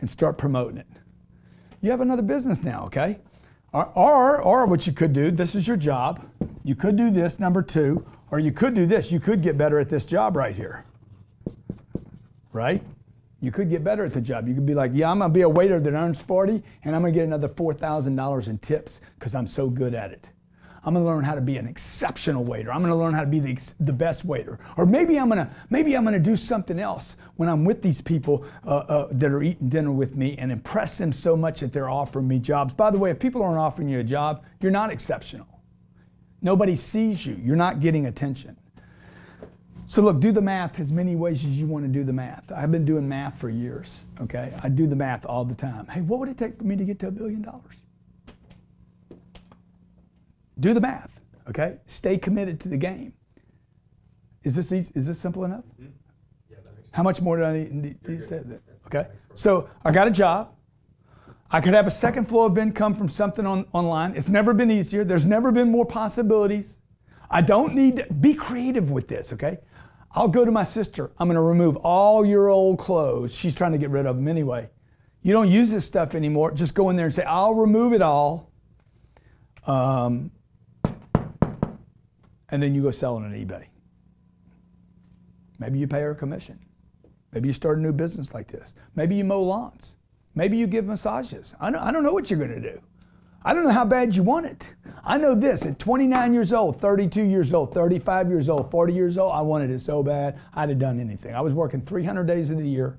and start promoting it. You have another business now, okay? Or what you could do, this is your job. You could do this, number 2, or you could do this. You could get better at this job right here, right? You could get better at the job. You could be like, yeah, I'm gonna be a waiter that earns 40 and I'm gonna get another $4,000 in tips because I'm so good at it. I'm gonna learn how to be an exceptional waiter. I'm gonna learn how to be the best waiter. Or maybe I'm gonna do something else when I'm with these people that are eating dinner with me and impress them so much that they're offering me jobs. By the way, if people aren't offering you a job, you're not exceptional. Nobody sees you. You're not getting attention. So look, do the math as many ways as you want to do the math. I've been doing math for years, okay? I do the math all the time. Hey, what would it take for me to get to $1 billion? Do the math, okay? Stay committed to the game. Is this easy? Is this simple enough? Mm-hmm. Yeah, that makes sense. How much more do I need to say that? Okay, so I got a job. I could have a second flow of income from something online. It's never been easier. There's never been more possibilities. I don't need to be creative with this, okay? I'll go to my sister. I'm gonna remove all your old clothes. She's trying to get rid of them anyway. You don't use this stuff anymore. Just go in there and say, I'll remove it all. And then you go sell it on eBay. Maybe you pay her a commission. Maybe you start a new business like this. Maybe you mow lawns. Maybe you give massages. I don't know what you're gonna do. I don't know how bad you want it. I know this, at 29 years old, 32 years old, 35 years old, 40 years old, I wanted it so bad, I'd have done anything. I was working 300 days of the year,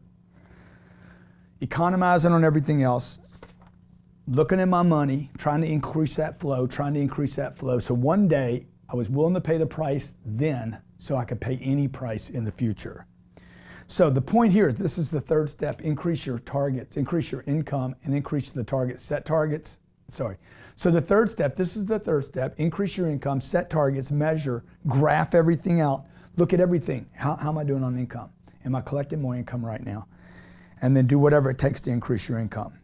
economizing on everything else, looking at my money, trying to increase that flow. So one day, I was willing to pay the price then so I could pay any price in the future. So the point here is this is the third step, increase your targets, increase your income, and increase the targets, set targets. So the third step, this is the third step, increase your income, set targets, measure, graph everything out, look at everything. How am I doing on income? Am I collecting more income right now? And then do whatever it takes to increase your income.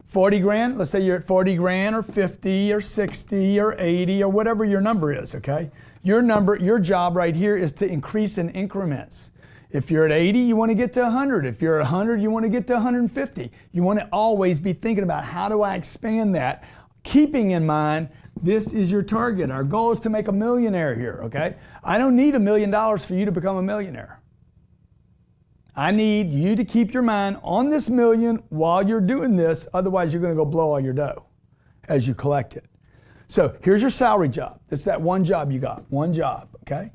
40 grand, let's say you're at 40 grand or 50 or 60 or 80 or whatever your number is, okay? Your job right here is to increase in increments. If you're at 80, you want to get to 100. If you're at 100, you want to get to 150. You want to always be thinking about how do I expand that, keeping in mind this is your target. Our goal is to make a millionaire here, okay? I don't need $1 million for you to become a millionaire. I need you to keep your mind on this million while you're doing this, otherwise you're going to go blow all your dough as you collect it. So here's your salary job. It's that one job you got, one job, okay?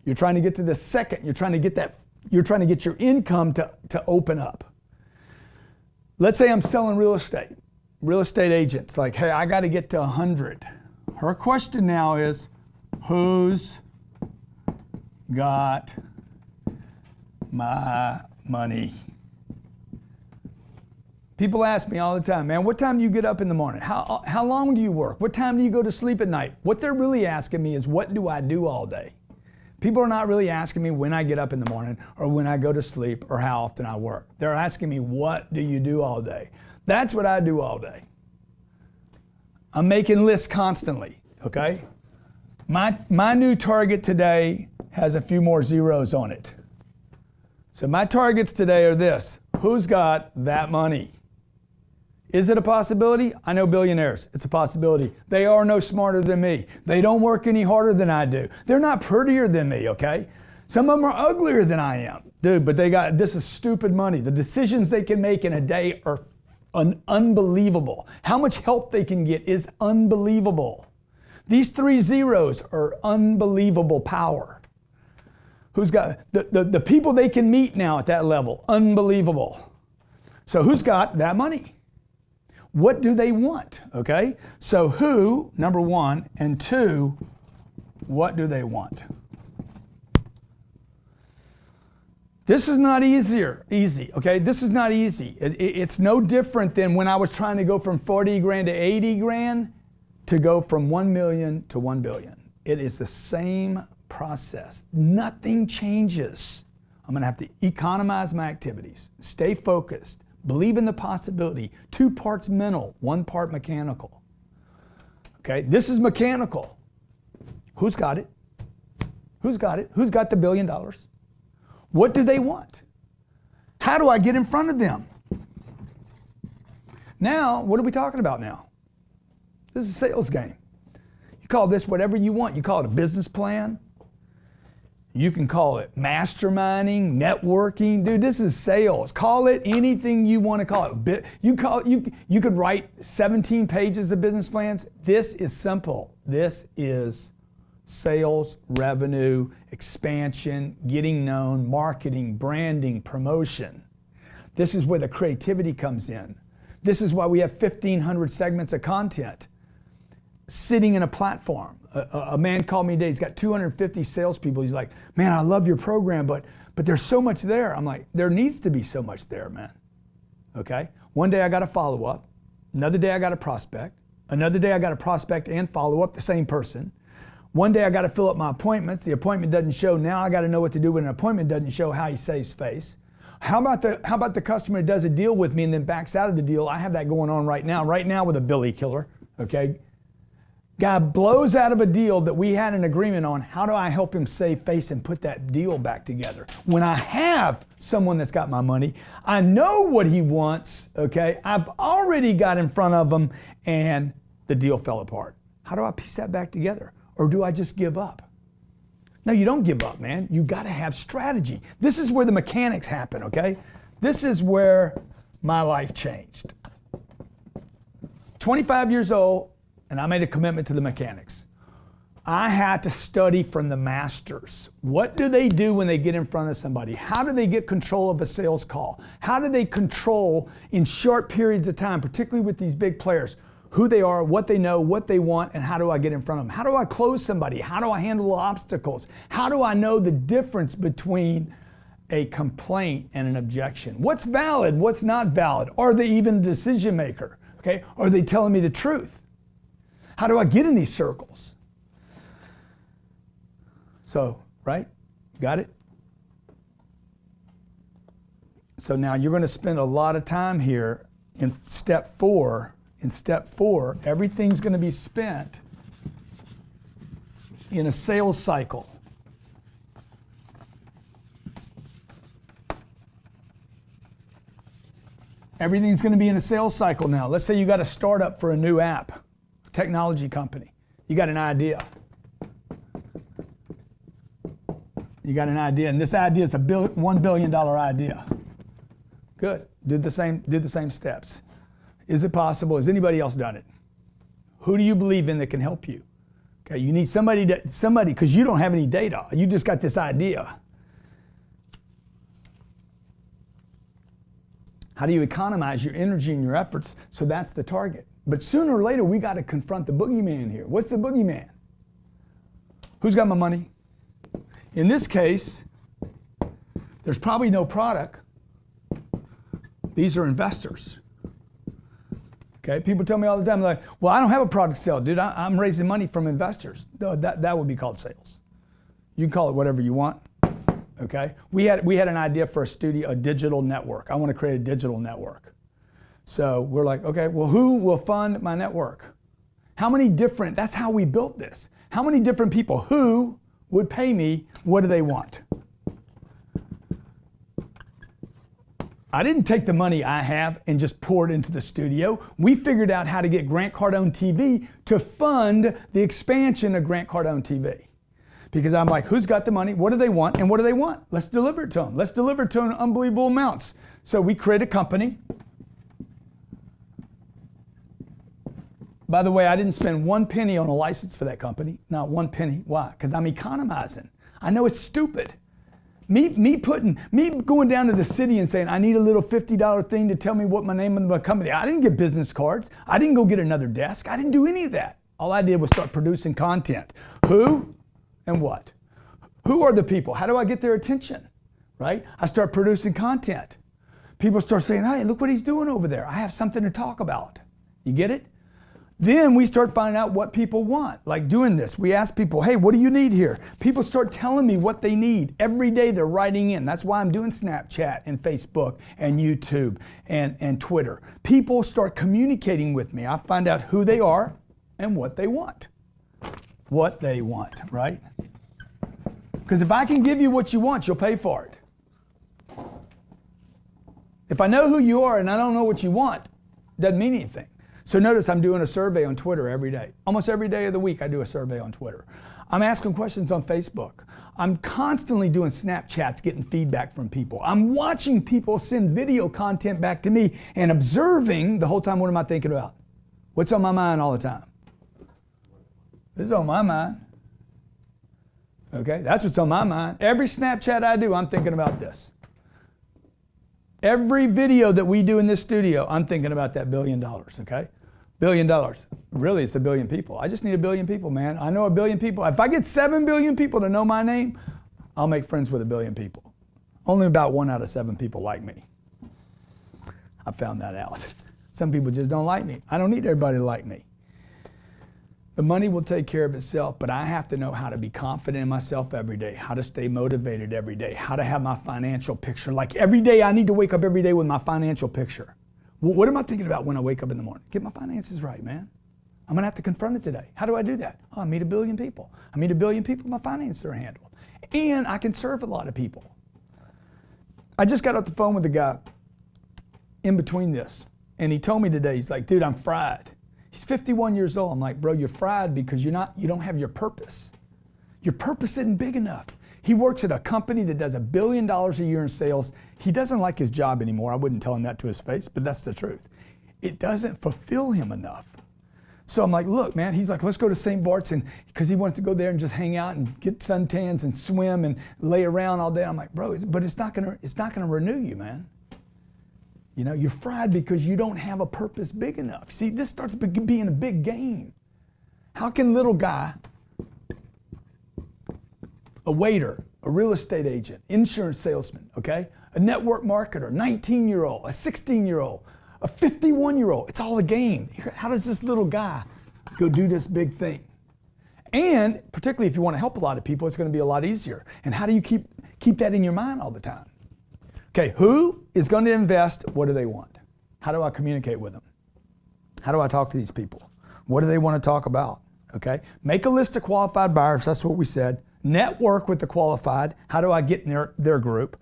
You're trying to get to the second, you're trying to get your income to open up. Let's say I'm selling real estate agents, like, hey, I got to get to 100. Her question now is, who's got my money? People ask me all the time, man, what time do you get up in the morning? How long do you work? What time do you go to sleep at night? What they're really asking me is, what do I do all day? People are not really asking me when I get up in the morning or when I go to sleep or how often I work. They're asking me, what do you do all day? That's what I do all day. I'm making lists constantly, okay? My new target today has a few more zeros on it. So my targets today are this. Who's got that money? Is it a possibility? I know billionaires. It's a possibility. They are no smarter than me. They don't work any harder than I do. They're not prettier than me, okay? Some of them are uglier than I am. Dude, but this is stupid money. The decisions they can make in a day are unbelievable. How much help they can get is unbelievable. These 3 zeros are unbelievable power. Who's got, the people they can meet now at that level, unbelievable. So who's got that money? What do they want, okay? So who, number 1, and 2, what do they want? This is not easy, okay? This is not easy. It's no different than when I was trying to go from 40 grand to 80 grand to go from 1 million to 1 billion. It is the same process. Nothing changes. I'm gonna have to economize my activities, stay focused, believe in the possibility. 2 parts mental, 1 part mechanical. Okay, this is mechanical. Who's got it? Who's got it? Who's got the $1 billion? What do they want? How do I get in front of them? Now, what are we talking about now? This is a sales game. You call this whatever you want. You call it a business plan. You can call it masterminding, networking. Dude, this is sales. Call it anything you want to call it. You could write 17 pages of business plans. This is simple. This is sales, revenue, expansion, getting known, marketing, branding, promotion. This is where the creativity comes in. This is why we have 1,500 segments of content sitting in a platform. A man called me today, he's got 250 salespeople. He's like, man, I love your program, but there's so much there. I'm like, there needs to be so much there, man. Okay? One day I got a follow-up. Another day I got a prospect. Another day I got a prospect and follow-up, the same person. One day I got to fill up my appointments. The appointment doesn't show. Now I got to know what to do when an appointment doesn't show, how he saves face. How about the customer who does a deal with me and then backs out of the deal? I have that going on right now with a Billy killer, okay? Guy blows out of a deal that we had an agreement on. How do I help him save face and put that deal back together? When I have someone that's got my money, I know what he wants, okay? I've already got in front of him and the deal fell apart. How do I piece that back together? Or do I just give up? No, you don't give up, man. You got to have strategy. This is where the mechanics happen, okay? This is where my life changed. 25 years old, and I made a commitment to the mechanics. I had to study from the masters. What do they do when they get in front of somebody? How do they get control of a sales call? How do they control in short periods of time, particularly with these big players, who they are, what they know, what they want, and how do I get in front of them? How do I close somebody? How do I handle obstacles? How do I know the difference between a complaint and an objection? What's valid? What's not valid? Are they even a decision maker? Okay? Are they telling me the truth? How do I get in these circles? So, right? Got it? So now you're going to spend a lot of time here in step 4. In step 4, everything's going to be spent in a sales cycle. Everything's going to be in a sales cycle now. Let's say you got a startup for a new app, technology company. You got an idea. You got an idea, and this idea is a $1 billion idea. Good. Do the same steps. Is it possible? Has anybody else done it? Who do you believe in that can help you? Okay, you need somebody, because you don't have any data. You just got this idea. How do you economize your energy and your efforts? So that's the target. But sooner or later, we got to confront the boogeyman here. What's the boogeyman? Who's got my money? In this case, there's probably no product. These are investors. Okay, people tell me all the time, like, well, I don't have a product to sell, dude. I'm raising money from investors. That would be called sales. You can call it whatever you want. Okay, we had an idea for a studio, a digital network. I want to create a digital network. So we're like, okay, well, who will fund my network? How many different? That's how we built this. How many different people? Who would pay me? What do they want? I didn't take the money I have and just pour it into the studio. We figured out how to get Grant Cardone TV to fund the expansion of Grant Cardone TV. Because I'm like, who's got the money? What do they want? And what do they want? Let's deliver it to them. Let's deliver it to them in unbelievable amounts. So we create a company. By the way, I didn't spend one penny on a license for that company. Not one penny. Why? Because I'm economizing. I know it's stupid. Me going down to the city and saying, I need a little $50 thing to tell me what my name of my company. I didn't get business cards. I didn't go get another desk. I didn't do any of that. All I did was start producing content. Who and what? Who are the people? How do I get their attention? Right? I start producing content. People start saying, hey, look what he's doing over there. I have something to talk about. You get it? Then we start finding out what people want, like doing this. We ask people, hey, what do you need here? People start telling me what they need. Every day they're writing in. That's why I'm doing Snapchat and Facebook and YouTube and Twitter. People start communicating with me. I find out who they are and what they want. What they want, right? Because if I can give you what you want, you'll pay for it. If I know who you are and I don't know what you want, Doesn't mean anything. So notice I'm doing a survey on Twitter every day. Almost every day of the week I do a survey on Twitter. I'm asking questions on Facebook. I'm constantly doing Snapchats, getting feedback from people. I'm watching people send video content back to me and observing the whole time. What am I thinking about? What's on my mind all the time? This is on my mind. Okay, that's what's on my mind. Every Snapchat I do, I'm thinking about this. Every video that we do in this studio, I'm thinking about that $1 billion, okay? $1 billion. Really, it's 1 billion people. I just need 1 billion people, man. I know 1 billion people. If I get 7 billion people to know my name, I'll make friends with 1 billion people. Only about 1 out of 7 people like me. I found that out. Some people just don't like me. I don't need everybody to like me. The money will take care of itself, but I have to know how to be confident in myself every day, how to stay motivated every day, how to have my financial picture. Like every day, I need to wake up every day with my financial picture. What am I thinking about when I wake up in the morning? Get my finances right, man. I'm gonna have to confront it today. How do I do that? Oh, I meet 1 billion people. I meet 1 billion people, my finances are handled. And I can serve a lot of people. I just got off the phone with a guy in between this, and he told me today, he's like, dude, I'm fried. He's 51 years old. I'm like, bro, you're fried because you don't have your purpose. Your purpose isn't big enough. He works at a company that does $1 billion a year in sales. He doesn't like his job anymore. I wouldn't tell him that to his face, but that's the truth. It doesn't fulfill him enough. So I'm like, look, man, he's like, let's go to St. Bart's, and because he wants to go there and just hang out and get suntans and swim and lay around all day. I'm like, bro, but it's not gonna renew you, man. You know, you're fried because you don't have a purpose big enough. See, this starts being a big game. How can little guy, a waiter, a real estate agent, insurance salesman, okay, a network marketer, 19-year-old, a 16-year-old, a 51-year-old, it's all a game. How does this little guy go do this big thing? And particularly if you want to help a lot of people, it's going to be a lot easier. And how do you keep that in your mind all the time? Okay, who is going to invest? What do they want? How do I communicate with them? How do I talk to these people? What do they want to talk about? Okay, make a list of qualified buyers. That's what we said. Network with the qualified. How do I get in their group?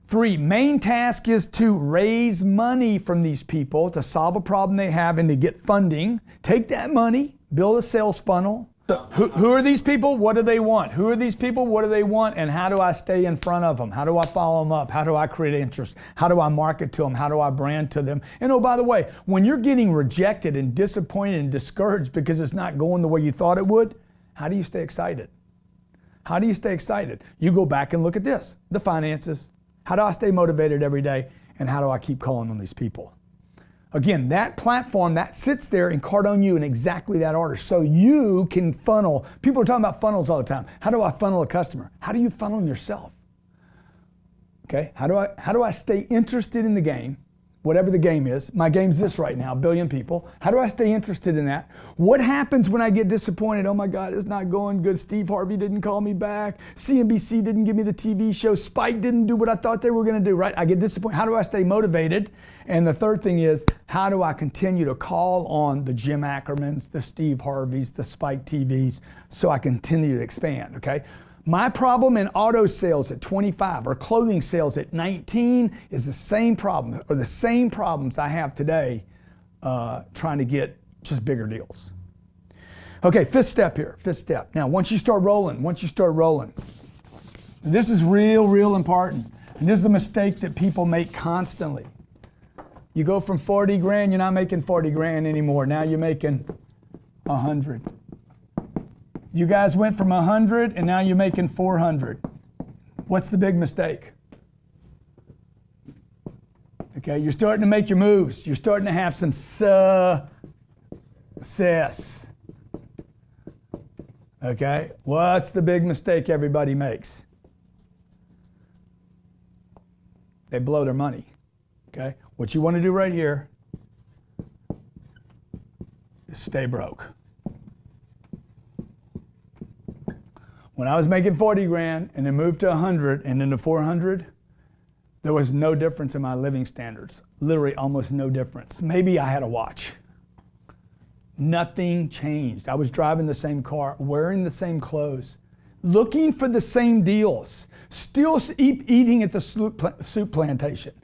3, main task is to raise money from these people to solve a problem they have and to get funding. Take that money, build a sales funnel. So who are these people? What do they want? Who are these people? What do they want? And how do I stay in front of them? How do I follow them up? How do I create interest? How do I market to them? How do I brand to them? And oh, by the way, when you're getting rejected and disappointed and discouraged because it's not going the way you thought it would, how do you stay excited? How do you stay excited? You go back and look at this, the finances. How do I stay motivated every day? And how do I keep calling on these people? Again, that platform that sits there in Cardone in exactly that order. So you can funnel. People are talking about funnels all the time. How do I funnel a customer? How do you funnel yourself? Okay, how do I stay interested in the game? Whatever the game is. My game's this right now, 1 billion people. How do I stay interested in that? What happens when I get disappointed? Oh my God, it's not going good. Steve Harvey didn't call me back. CNBC didn't give me the TV show. Spike didn't do what I thought they were going to do, right? I get disappointed. How do I stay motivated? And the third thing is, how do I continue to call on the Jim Ackermans, the Steve Harveys, the Spike TVs, so I continue to expand, okay? My problem in auto sales at 25 or clothing sales at 19 is the same problem, or the same problems I have today trying to get just bigger deals. Okay, fifth step here, fifth step. Now, once you start rolling, this is real important. And this is the mistake that people make constantly. You go from 40 grand, you're not making 40 grand anymore. Now you're making 100. You guys went from 100 and now you're making 400. What's the big mistake? Okay, you're starting to make your moves. You're starting to have some success. Okay, what's the big mistake everybody makes? They blow their money. Okay, what you want to do right here is stay broke. When I was making 40 grand and then moved to 100 and then to 400, there was no difference in my living standards. Literally almost no difference. Maybe I had a watch. Nothing changed. I was driving the same car, wearing the same clothes, looking for the same deals, still eating at the soup plantation.